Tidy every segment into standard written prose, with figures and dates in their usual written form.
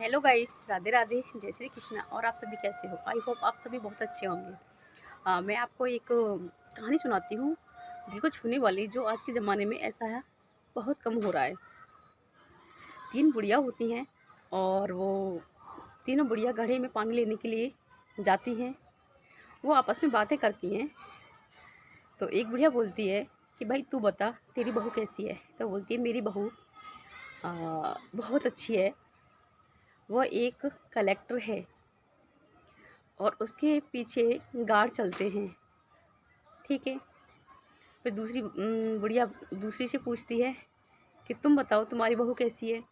Hello guys, Radhe Radhe, जय श्री कृष्णा। और आप सभी कैसे हो? आई होप आप सभी बहुत अच्छे होंगे। मैं आपको एक कहानी सुनाती हूँ, दिल को छूने वाली, जो आज के ज़माने में ऐसा है बहुत कम हो रहा है। 3 बुढ़िया होती हैं और वो तीनों बुढ़िया घड़े में पानी लेने के लिए जाती हैं। वो आपस में बातें करती हैं। तो एक बुढ़िया बोलती है कि भाई तू बता, तेरी बहू कैसी है? तो बोलती है मेरी बहू बहुत अच्छी है, वह एक कलेक्टर है और उसके पीछे गार्ड चलते हैं। ठीक है। फिर दूसरी बुढ़िया दूसरी से पूछती है कि तुम बताओ तुम्हारी बहू कैसी है?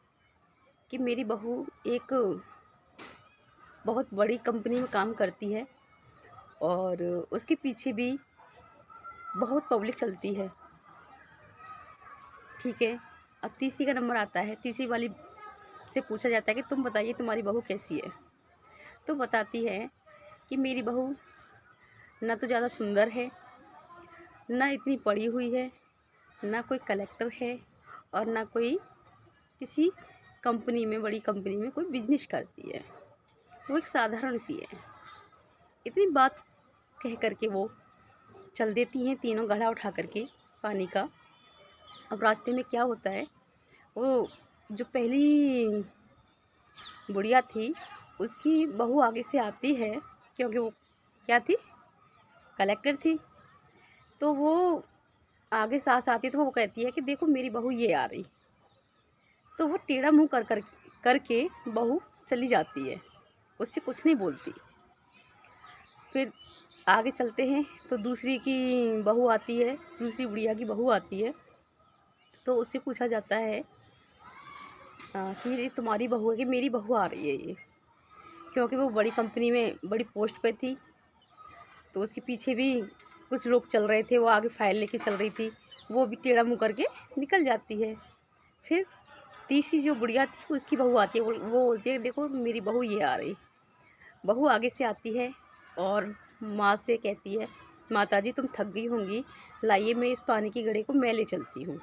कि मेरी बहू एक बहुत बड़ी कंपनी में काम करती है और उसके पीछे भी बहुत पब्लिक चलती है। ठीक है। अब तीसरी का नंबर आता है। तीसरी वाली से पूछा जाता है कि तुम बताइए तुम्हारी बहू कैसी है? तो बताती है कि मेरी बहू ना तो ज़्यादा सुंदर है, ना इतनी पढ़ी हुई है, ना कोई कलेक्टर है और ना कोई किसी कंपनी में, बड़ी कंपनी में कोई बिजनेस करती है। वो एक साधारण सी है। इतनी बात कह करके वो चल देती हैं तीनों घड़ा उठा करके पानी का। अब रास्ते में क्या होता है, वो जो पहली बुढ़िया थी उसकी बहू आगे से आती है, क्योंकि वो क्या थी, कलेक्टर थी। तो वो आगे सास आती है तो वो कहती है कि देखो मेरी बहू ये आ रही। तो वो टेढ़ा मुंह करके बहू चली जाती है, उससे कुछ नहीं बोलती। फिर आगे चलते हैं तो दूसरी की बहू आती है, दूसरी बुढ़िया की बहू आती है। तो उससे पूछा जाता है कि ये तुम्हारी बहू है? कि मेरी बहू आ रही है ये, क्योंकि वो बड़ी कंपनी में बड़ी पोस्ट पे थी। तो उसके पीछे भी कुछ लोग चल रहे थे, वो आगे फाइल लेके चल रही थी, वो भी टेढ़ा मुँह करके निकल जाती है। फिर तीसरी जो बुढ़िया थी उसकी बहू आती है, वो बोलती है देखो मेरी बहू ये आ रही। बहू आगे से आती है और माँ से कहती है माता जी तुम थक गई होंगी, लाइए मैं इस पानी की घड़े को मैं ले चलती हूँ।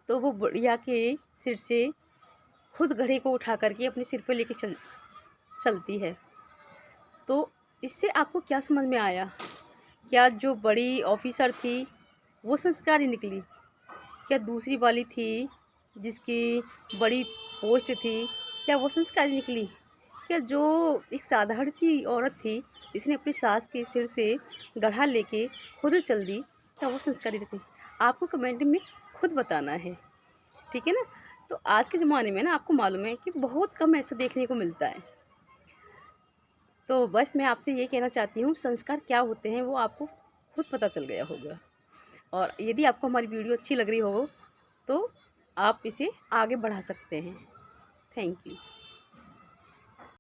तो वो बुढ़िया के सिर से खुद घड़े को उठा करके अपने सिर पर लेके चलती है। तो इससे आपको क्या समझ में आया? क्या जो बड़ी ऑफिसर थी वो संस्कारी निकली? क्या दूसरी वाली थी जिसकी बड़ी पोस्ट थी, क्या वो संस्कारी निकली? क्या जो एक साधारण सी औरत थी जिसने अपनी सास के सिर से गढ़ा लेके खुद चल दी, क्या वो संस्कारी निकली? आपको कमेंट में खुद बताना है। ठीक है ना? तो आज के ज़माने में ना आपको मालूम है कि बहुत कम ऐसा देखने को मिलता है। तो बस मैं आपसे ये कहना चाहती हूँ, संस्कार क्या होते हैं वो आपको खुद पता चल गया होगा। और यदि आपको हमारी वीडियो अच्छी लग रही हो तो आप इसे आगे बढ़ा सकते हैं। Thank you.